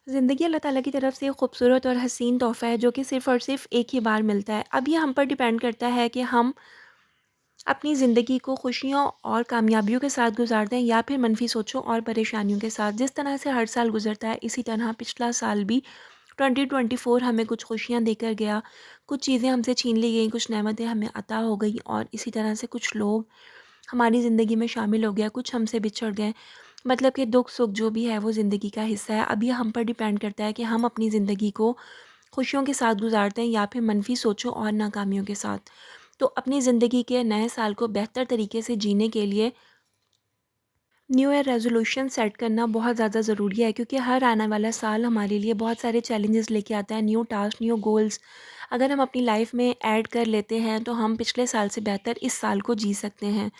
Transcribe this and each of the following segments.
ज़िंदगी अल्लाह ताला की तरफ से एक खूबसूरत और हसीन तोहफ़ा है जो कि सिर्फ़ और सिर्फ़ एक ही बार मिलता है। अब ये हम पर डिपेंड करता है कि हम अपनी ज़िंदगी को खुशियों और कामयाबियों के साथ गुज़ारते हैं या फिर मनफ़ी सोचों और परेशानियों के साथ। जिस तरह से हर साल गुज़रता है, इसी तरह पिछला साल भी 2024 हमें कुछ खुशियाँ देकर गया, कुछ चीज़ें हमसे छीन ली गईं, कुछ नेमतें हमें अता हो गई और इसी तरह से कुछ लोग हमारी ज़िंदगी में शामिल हो गया, कुछ हमसे बिछड़ गए। मतलब कि दुःख-सुख जो भी है वो ज़िंदगी का हिस्सा है। अब ये हम पर डिपेंड करता है कि हम अपनी ज़िंदगी को खुशियों के साथ गुज़ारते हैं या फिर मनफ़ी सोचों और नाकामियों के साथ। तो अपनी ज़िंदगी के नए साल को बेहतर तरीके से जीने के लिए न्यू ईयर रेज़ोल्यूशन सेट करना बहुत ज़्यादा ज़रूरी है, क्योंकि हर आने वाला साल हमारे लिए बहुत सारे चैलेंजेस लेके आता है, न्यू टास्क, न्यू गोल्स। अगर हम अपनी लाइफ में ऐड कर लेते हैं तो हम पिछले साल से बेहतर इस साल को जी सकते हैं।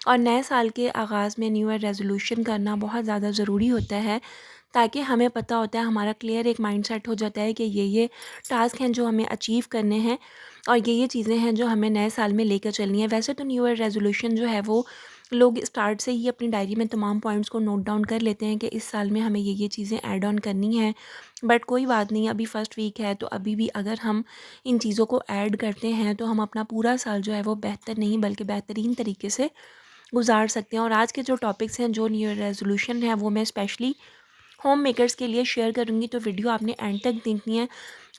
और नए साल के आगाज़ में न्यू ईयर रेज़ोल्यूशन करना बहुत ज़्यादा ज़रूरी होता है, ताकि हमें पता होता है, हमारा क्लियर एक माइंडसेट हो जाता है कि ये टास्क हैं जो हमें अचीव करने हैं और ये चीज़ें हैं जो हमें नए साल में लेकर चलनी है। वैसे तो न्यू ईयर रेज़ोल्यूशन जो है वो लोग स्टार्ट से ही अपनी डायरी में तमाम पॉइंट्स को नोट डाउन कर लेते हैं कि इस साल में हमें ये चीज़ें ऐड ऑन करनी है। बट कोई बात नहीं, अभी फर्स्ट वीक है तो अभी भी अगर हम इन चीज़ों को ऐड करते हैं तो हम अपना पूरा साल जो है वो बेहतर नहीं बल्कि बेहतरीन तरीके से गुजार सकते हैं। और आज के जो टॉपिक्स हैं, जो न्यू ईयर रेज़ोल्यूशन है, वो मैं स्पेशली होम मेकर्स के लिए शेयर करूँगी, तो वीडियो आपने एंड तक देखनी है।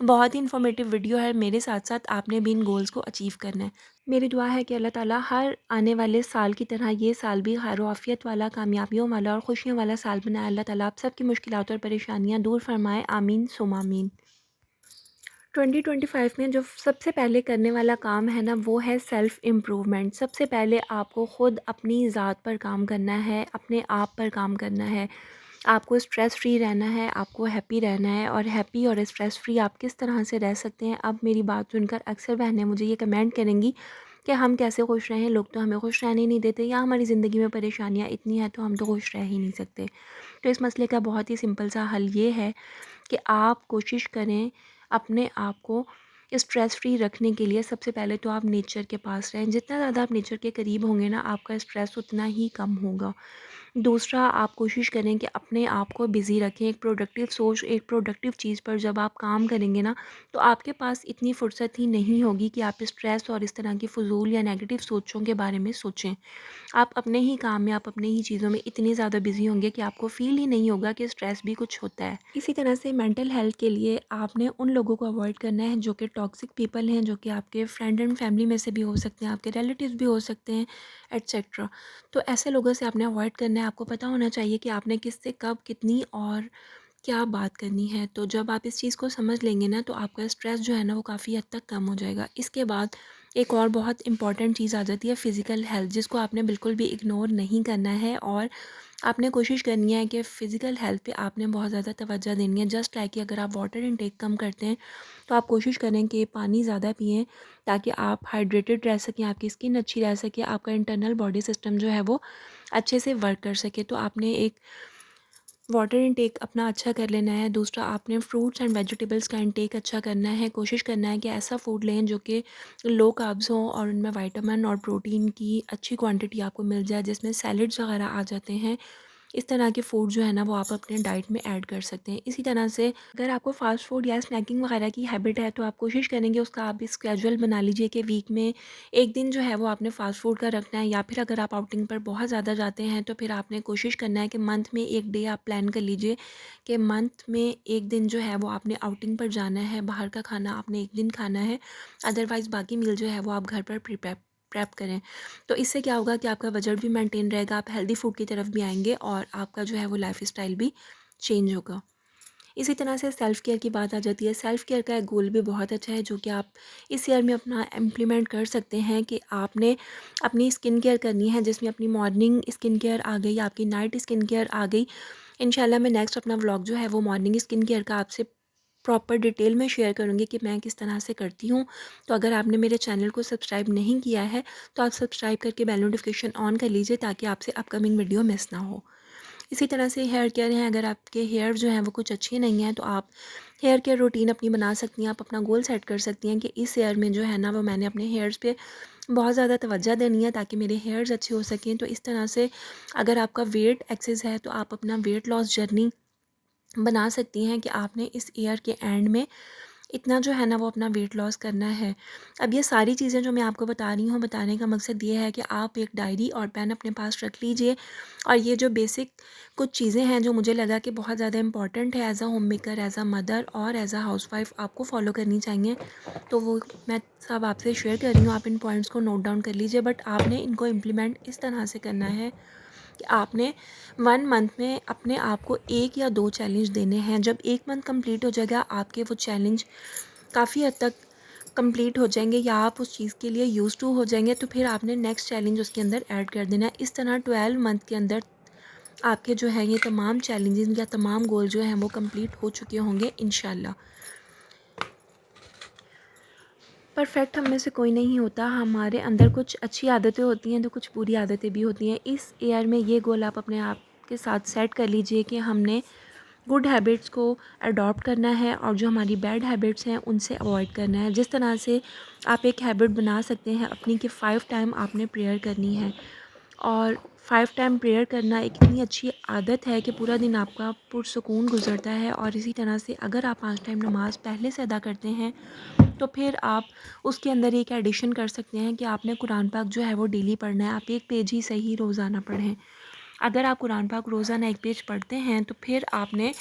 बहुत ही इन्फॉर्मेटिव वीडियो है, मेरे साथ-साथ आपने भी इन गोल्स को अचीव करना है। मेरी दुआ है कि अल्लाह ताला हर आने वाले साल की तरह ये साल भी खैर आफ़ियत वाला, कामयाबियों वाला और खुशियों वाला साल बनाए। अल्लाह ताला आप सबकी मुश्किलात और परेशानियाँ दूर फ़रमाए। आमीन सुम्मा आमीन। 2025 में जो सबसे पहले करने वाला काम है ना, वो है सेल्फ़ इम्प्रूवमेंट। सबसे पहले आपको ख़ुद अपनी ज़ात पर काम करना है, अपने आप पर काम करना है। आपको स्ट्रेस फ्री रहना है, आपको हैप्पी रहना है। और हैप्पी और स्ट्रेस फ्री आप किस तरह से रह सकते हैं, अब मेरी बात सुनकर अक्सर बहनें मुझे ये कमेंट करेंगी कि हम कैसे खुश रहें, लोग तो हमें खुश रहने ही नहीं देते, या हमारी ज़िंदगी में परेशानियाँ इतनी हैं तो हम तो खुश रह ही नहीं सकते। तो इस मसले का बहुत ही सिंपल सा हल ये है कि आप कोशिश करें अपने आप को स्ट्रेस फ्री रखने के लिए। सबसे पहले तो आप नेचर के पास रहें, जितना ज़्यादा आप नेचर के करीब होंगे ना, आपका स्ट्रेस उतना ही कम होगा। दूसरा, आप कोशिश करें कि अपने आप को बिज़ी रखें, एक प्रोडक्टिव सोच, एक प्रोडक्टिव चीज़ पर जब आप काम करेंगे ना, तो आपके पास इतनी फ़ुर्सत ही नहीं होगी कि आप स्ट्रेस और इस तरह की फ़ुज़ूल या नेगेटिव सोचों के बारे में सोचें। आप अपने ही काम में, आप अपने ही चीज़ों में इतनी ज़्यादा बिज़ी होंगे कि आपको फ़ील ही नहीं होगा कि स्ट्रेस भी कुछ होता है। इसी तरह से मेंटल हेल्थ के लिए आपने उन लोगों को अवॉइड करना है जो कि टॉक्सिक पीपल हैं, जो कि आपके फ्रेंड एंड फैमिली में से भी हो सकते हैं, आपके रिलेटिव्स भी हो सकते हैं, एटसेट्रा। तो ऐसे लोगों से आपने अवॉइड करना है। आपको पता होना चाहिए कि आपने किससे कब, कितनी और क्या बात करनी है। तो जब आप इस चीज़ को समझ लेंगे ना, तो आपका स्ट्रेस जो है ना वो काफ़ी हद तक कम हो जाएगा। इसके बाद एक और बहुत इंपॉर्टेंट चीज़ आ जाती है फ़िज़िकल हेल्थ, जिसको आपने बिल्कुल भी इग्नोर नहीं करना है। और आपने कोशिश करनी है कि फ़िज़िकल हेल्थ पे आपने बहुत ज़्यादा तवज्जो देनी है। जस्ट लाइक कि अगर आप वाटर इनटेक कम करते हैं तो आप कोशिश करें कि पानी ज़्यादा पिएँ, ताकि आप हाइड्रेटेड रह सकें, आपकी स्किन अच्छी रह सके, आपका इंटरनल बॉडी सिस्टम जो है वो अच्छे से वर्क कर सके। तो आपने एक वाटर इनटेक अपना अच्छा कर लेना है। दूसरा, आपने फ्रूट्स एंड वेजिटेबल्स का इनटेक अच्छा करना है। कोशिश करना है कि ऐसा फूड लें जो कि लो कार्ब्स हों और उनमें विटामिन और प्रोटीन की अच्छी क्वांटिटी आपको मिल जाए, जिसमें सैलड्स वगैरह आ जाते हैं। इस तरह के फूड जो है ना वो आप अपने डाइट में ऐड कर सकते हैं। इसी तरह से अगर आपको फ़ास्ट फूड या स्नैकिंग वगैरह की हैबिट है तो आप कोशिश करेंगे उसका आप स्केड्यूल बना लीजिए कि वीक में एक दिन जो है वो आपने फ़ास्ट फूड का रखना है। या फिर अगर आप आउटिंग पर बहुत ज़्यादा जाते हैं तो फिर आपने कोशिश करना है कि मंथ में एक डे आप प्लान कर लीजिए कि मंथ में एक दिन जो है वो आपने आउटिंग पर जाना है, बाहर का खाना आपने एक दिन खाना है। अदरवाइज़ बाकी मील जो है वो आप घर पर प्रेप करें। तो इससे क्या होगा कि आपका बजट भी मेंटेन रहेगा, आप हेल्दी फूड की तरफ भी आएँगे और आपका जो है वो लाइफ़स्टाइल भी चेंज होगा। इसी तरह से सेल्फ़ केयर की बात आ जाती है। सेल्फ़ केयर का एक गोल भी बहुत अच्छा है जो कि आप इस ईयर में अपना इम्प्लीमेंट कर सकते हैं कि आपने अपनी स्किन केयर करनी है, जिसमें अपनी मॉर्निंग स्किन केयर आ गई, आपकी नाइट स्किन केयर आ गई। इंशाल्लाह मैं नेक्स्ट अपना व्लॉग जो है वो मॉर्निंग स्किन केयर का आपसे प्रॉपर डिटेल में शेयर करूँगी कि मैं किस तरह से करती हूँ। तो अगर आपने मेरे चैनल को सब्सक्राइब नहीं किया है तो आप सब्सक्राइब करके बेल नोटिफिकेशन ऑन कर लीजिए, ताकि आपसे अपकमिंग वीडियो मिस ना हो। इसी तरह से हेयर केयर है, अगर आपके हेयर जो हैं वो कुछ अच्छे नहीं हैं तो आप हेयर केयर रूटीन अपनी बना सकती हैं। आप अपना गोल सेट कर सकती हैं कि इस ईयर में जो है ना वो मैंने अपने हेयर्स पे बहुत ज़्यादा तवज्जो देनी है, ताकि मेरे हेयर्स अच्छे हो सकें। तो इस तरह से अगर आपका वेट एक्सेस है तो आप अपना वेट लॉस जर्नी बना सकती हैं कि आपने इस ईयर के एंड में इतना जो है ना वो अपना वेट लॉस करना है। अब ये सारी चीज़ें जो मैं आपको बता रही हूँ, बताने का मकसद ये है कि आप एक डायरी और पेन अपने पास रख लीजिए, और ये जो बेसिक कुछ चीज़ें हैं जो मुझे लगा कि बहुत ज़्यादा इंपॉर्टेंट है as a home maker, as a mother और एज़ अ हाउसवाइफ़ आपको फॉलो करनी चाहिए। तो वो मैं सब आपसे शेयर कर रही हूँ, आप इन पॉइंट्स को नोट डाउन कर लीजिए। बट आपने इनको इम्प्लीमेंट इस तरह से करना है कि आपने 1 मंथ में अपने आप को 1 या 2 चैलेंज देने हैं। जब 1 मंथ कंप्लीट हो जाएगा, आपके वो चैलेंज काफ़ी हद तक कंप्लीट हो जाएंगे या आप उस चीज़ के लिए यूज़ टू हो जाएंगे, तो फिर आपने नेक्स्ट चैलेंज उसके अंदर ऐड कर देना है। इस तरह 12 मंथ के अंदर आपके जो है ये तमाम चैलेंजेस या तमाम गोल जो हैं वो कंप्लीट हो चुके होंगे इंशाल्लाह। परफेक्ट हम में से कोई नहीं होता, हमारे अंदर कुछ अच्छी आदतें होती हैं तो कुछ बुरी आदतें भी होती हैं। इस ईयर में ये गोल आप अपने आप के साथ सेट कर लीजिए कि हमने गुड हैबिट्स को अडॉप्ट करना है और जो हमारी बैड हैबिट्स हैं उनसे अवॉइड करना है। जिस तरह से आप एक हैबिट बना सकते हैं अपनी कि 5 टाइम आपने प्रेयर करनी है, और 5 टाइम प्रेयर करना एक इतनी अच्छी आदत है कि पूरा दिन आपका पुरसुकून गुजरता है। और इसी तरह से अगर आप 5 टाइम नमाज़ पहले से अदा करते हैं तो फिर आप उसके अंदर एक एडिशन कर सकते हैं कि आपने कुरान पाक जो है वो डेली पढ़ना है। आप एक पेज ही सही रोज़ाना पढ़ें। अगर आप कुरान पाक रोज़ाना एक पेज पढ़ते हैं तो फिर आपने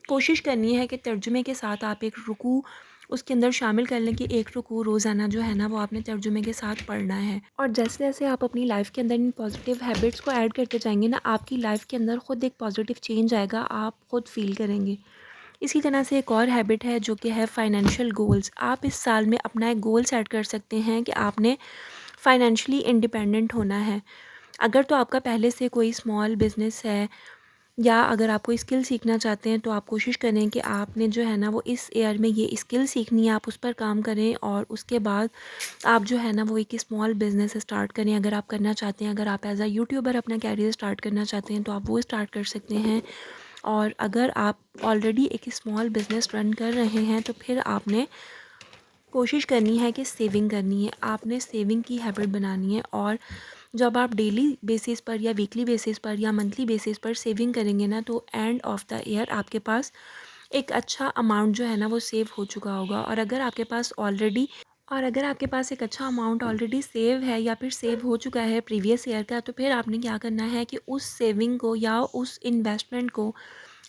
कोशिश करनी है कि तर्जुमे के साथ आप एक रुकू उसके अंदर शामिल कर लें कि एक रुकू रोज़ाना जो है ना वो आपने तर्जुमे के साथ पढ़ना है। और जैसे जैसे आप अपनी लाइफ के अंदर इन पॉजिटिव हैबिट्स को ऐड करते जाएंगे ना, आपकी लाइफ के अंदर खुद एक पॉजिटिव चेंज आएगा, आप खुद फील करेंगे। इसी तरह से एक और हैबिट है जो कि है फाइनेंशियल गोल्स। आप इस साल में अपना एक गोल सेट कर सकते हैं कि आपने फाइनेंशियली इंडिपेंडेंट होना है। अगर तो आपका पहले से कोई स्मॉल बिज़नेस है या अगर आप कोई स्किल सीखना चाहते हैं तो आप कोशिश करें कि आपने जो है ना वो इस ईयर में ये स्किल सीखनी है, आप उस पर काम करें और उसके बाद आप जो है ना वो एक स्मॉल बिज़नेस स्टार्ट करें। अगर आप करना चाहते हैं, अगर आप एज़ अ यूट्यूबर अपना कैरियर स्टार्ट करना चाहते हैं तो आप वो स्टार्ट कर सकते हैं। और अगर आप ऑलरेडी एक स्मॉल बिज़नेस रन कर रहे हैं तो फिर आपने कोशिश करनी है कि सेविंग करनी है, आपने सेविंग की हैबिट बनानी है। और जब आप डेली बेसिस पर या वीकली बेसिस पर या मंथली बेसिस पर सेविंग करेंगे ना, तो एंड ऑफ द ईयर आपके पास एक अच्छा अमाउंट जो है ना वो सेव हो चुका होगा। और अगर आपके पास एक अच्छा अमाउंट ऑलरेडी सेव है या फिर सेव हो चुका है प्रीवियस ईयर का, तो फिर आपने क्या करना है कि उस सेविंग को या उस इन्वेस्टमेंट को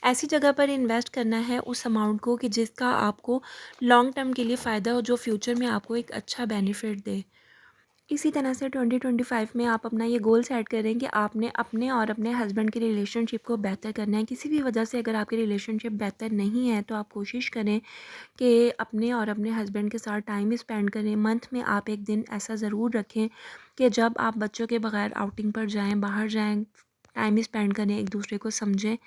ऐसी जगह पर इन्वेस्ट करना है, उस अमाउंट को कि जिसका आपको लॉन्ग टर्म के लिए फ़ायदा हो, जो फ्यूचर में आपको एक अच्छा बेनिफिट दे। इसी तरह से 2025 में आप अपना ये गोल सेट करें कि आपने अपने और अपने हस्बैंड की रिलेशनशिप को बेहतर करना है। किसी भी वजह से अगर आपकी रिलेशनशिप बेहतर नहीं है तो आप कोशिश करें कि अपने और अपने हस्बैंड के साथ टाइम स्पेंड करें। मंथ में आप एक दिन ऐसा ज़रूर रखें कि जब आप बच्चों के बगैर आउटिंग पर जाएँ, बाहर जाएँ, टाइम स्पेंड करें, एक दूसरे को समझें।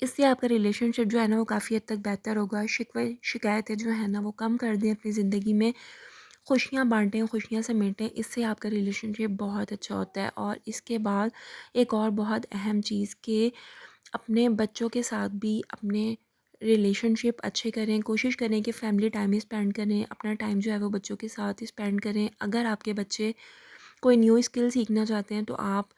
इससे आपका रिलेशनशिप जो है ना वो काफ़ी हद तक बेहतर होगा। शिकवे शिकायतें जो है ना वो कम कर दें अपनी ज़िंदगी में, खुशियाँ बाँटें, खुशियाँ समेटें, इससे आपका रिलेशनशिप बहुत अच्छा होता है। और इसके बाद एक और बहुत अहम चीज़ कि अपने बच्चों के साथ भी अपने रिलेशनशिप अच्छे करें, कोशिश करें कि फैमिली टाइम स्पेंड करें, अपना टाइम जो है वो बच्चों के साथ स्पेंड करें। अगर आपके बच्चे कोई न्यू स्किल सीखना चाहते हैं तो आप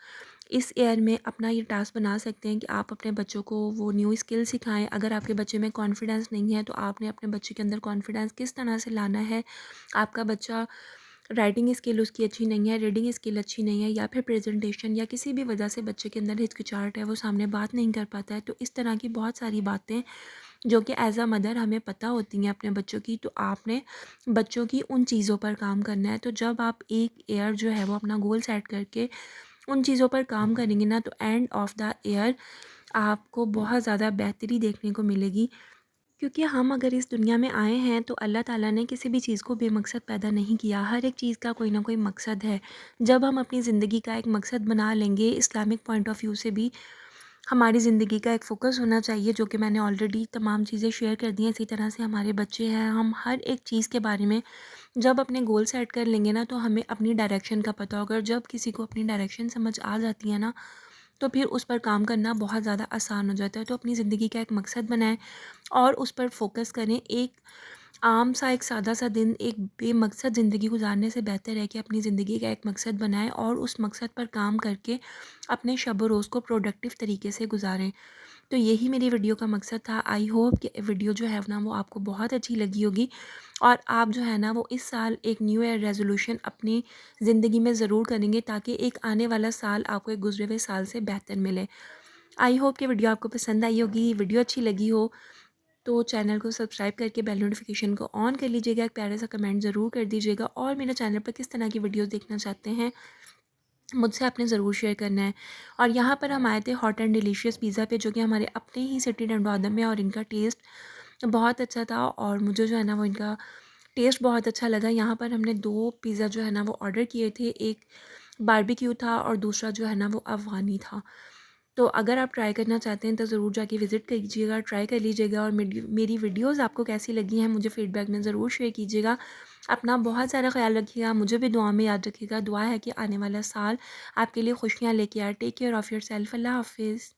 इस ईयर में अपना ये टास्क बना सकते हैं कि आप अपने बच्चों को वो न्यू स्किल सिखाएं। अगर आपके बच्चे में कॉन्फिडेंस नहीं है तो आपने अपने बच्चे के अंदर कॉन्फिडेंस किस तरह से लाना है। आपका बच्चा राइटिंग स्किल उसकी अच्छी नहीं है, रीडिंग स्किल अच्छी नहीं है, या फिर प्रेजेंटेशन या किसी भी वजह से बच्चे के अंदर हिचकिचाहट है, वो सामने बात नहीं कर पाता है, तो इस तरह की बहुत सारी बातें जो कि एज अ मदर हमें पता होती हैं अपने बच्चों की, तो आपने बच्चों की उन चीज़ों पर काम करना है। तो जब आप एक ईयर जो है वो अपना गोल सेट करके उन चीज़ों पर काम करेंगे ना, तो एंड ऑफ द ईयर आपको बहुत ज़्यादा बेहतरी देखने को मिलेगी। क्योंकि हम अगर इस दुनिया में आए हैं तो अल्लाह ताला ने किसी भी चीज़ को बेमकसद पैदा नहीं किया, हर एक चीज़ का कोई ना कोई मकसद है। जब हम अपनी ज़िंदगी का एक मकसद बना लेंगे, इस्लामिक पॉइंट ऑफ व्यू से भी हमारी ज़िंदगी का एक फ़ोकस होना चाहिए, जो कि मैंने ऑलरेडी तमाम चीज़ें शेयर कर दी हैं। इसी तरह से हमारे बच्चे हैं, हम हर एक चीज़ के बारे में जब अपने गोल सेट कर लेंगे ना, तो हमें अपनी डायरेक्शन का पता होगा। और जब किसी को अपनी डायरेक्शन समझ आ जाती है ना, तो फिर उस पर काम करना बहुत ज़्यादा आसान हो जाता है। तो अपनी ज़िंदगी का एक मकसद बनाएं और उस पर फोकस करें। एक आम सा एक सादा सा दिन एक बेमकसद ज़िंदगी गुजारने से बेहतर है कि अपनी ज़िंदगी का एक मकसद बनाएं और उस मकसद पर काम करके अपने शब व रोज़ को प्रोडक्टिव तरीके से गुजारें। तो यही मेरी वीडियो का मकसद था। आई होप कि वीडियो जो है ना वो आपको बहुत अच्छी लगी होगी और आप जो है ना वो इस साल एक न्यू ईयर रेज़ोल्यूशन अपनी ज़िंदगी में ज़रूर करेंगे, ताकि एक आने वाला साल आपको एक गुज़रे हुए साल से बेहतर मिले। आई होप कि वीडियो आपको पसंद आई होगी। वीडियो अच्छी लगी हो तो चैनल को सब्सक्राइब करके बेल नोटिफिकेशन को ऑन कर लीजिएगा। एक प्यारा सा कमेंट ज़रूर कर दीजिएगा और मेरे चैनल पर किस तरह की वीडियोस देखना चाहते हैं मुझसे आपने ज़रूर शेयर करना है। और यहाँ पर हम आए थे हॉट एंड डिलीशियस पिज़्ज़ा पे, जो कि हमारे अपने ही सिटी डंडौदम में, और इनका टेस्ट बहुत अच्छा था और मुझे जो है ना वो इनका टेस्ट बहुत अच्छा लगा। यहाँ पर हमने 2 पिज़्ज़ा जो है ना वो ऑर्डर किए थे। एक बारबेक्यू था और दूसरा जो है ना वो अफ़गानी था। तो अगर आप ट्राई करना चाहते हैं तो ज़रूर जाके विज़िट कीजिएगा, ट्राई कर लीजिएगा और मेरी वीडियोज़ आपको कैसी लगी हैं मुझे फ़ीडबैक में ज़रूर शेयर कीजिएगा। अपना बहुत सारा ख़्याल रखिएगा, मुझे भी दुआ में याद रखिएगा। दुआ है कि आने वाला साल आपके लिए खुशियाँ लेके आए। Take care of yourself. अल्लाह हाफ़िज़।